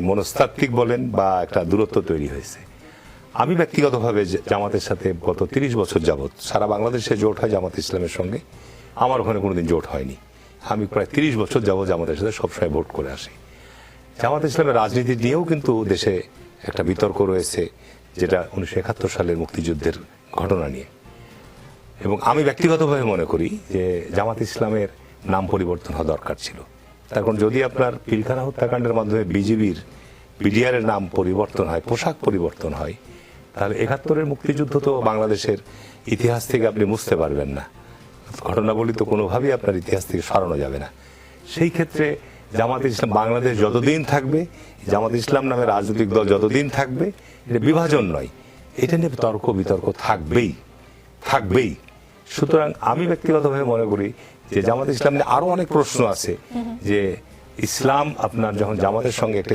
মনস্তাত্ত্বিক বলেন বা একটা দূরত্ব তৈরি হয়েছে। আমি ব্যক্তিগতভাবে জামাতের সাথে গত 30 বছর যাবৎ, সারা বাংলাদেশে জোট হয় জামাত ইসলামের সঙ্গে, আমার ওখানে কোনোদিন জোট হয়নি। আমি প্রায় 30 বছর যাবৎ জামাতের সাথে সবসময় ভোট করে আসি। জামাত ইসলামের রাজনীতি নিয়েও কিন্তু দেশে একটা বিতর্ক রয়েছে, যেটা 1971 সালের মুক্তিযুদ্ধের ঘটনা নিয়ে। এবং আমি ব্যক্তিগতভাবে মনে করি যে জামাত ইসলামের নাম পরিবর্তন হওয়া দরকার ছিল। তার কারণ যদি আপনার পিলখানা হত্যাকাণ্ডের মাধ্যমে বিজিবির বিডিআর এর নাম পরিবর্তন হয়, পোশাক পরিবর্তন হয়, তাহলে 71-এর মুক্তিযুদ্ধ তো বাংলাদেশের ইতিহাস থেকে আপনি মুছতে পারবেন না। ঘটনাবলী তো কোনোভাবেই আপনার ইতিহাস থেকে সরানো যাবে না। সেই ক্ষেত্রে জামাত ইসলাম বাংলাদেশ যতদিন থাকবে, জামাত ইসলাম নামে রাজনৈতিক দল যতদিন থাকবে, এটা বিভাজন নয়, এটা নিয়ে তর্ক বিতর্ক থাকবেই। সুতরাং আমি ব্যক্তিগতভাবে মনে করি যে জামাত ইসলাম নিয়ে আরো অনেক প্রশ্ন আছে, যে ইসলাম আপনার যখন জামাতের সঙ্গে একটা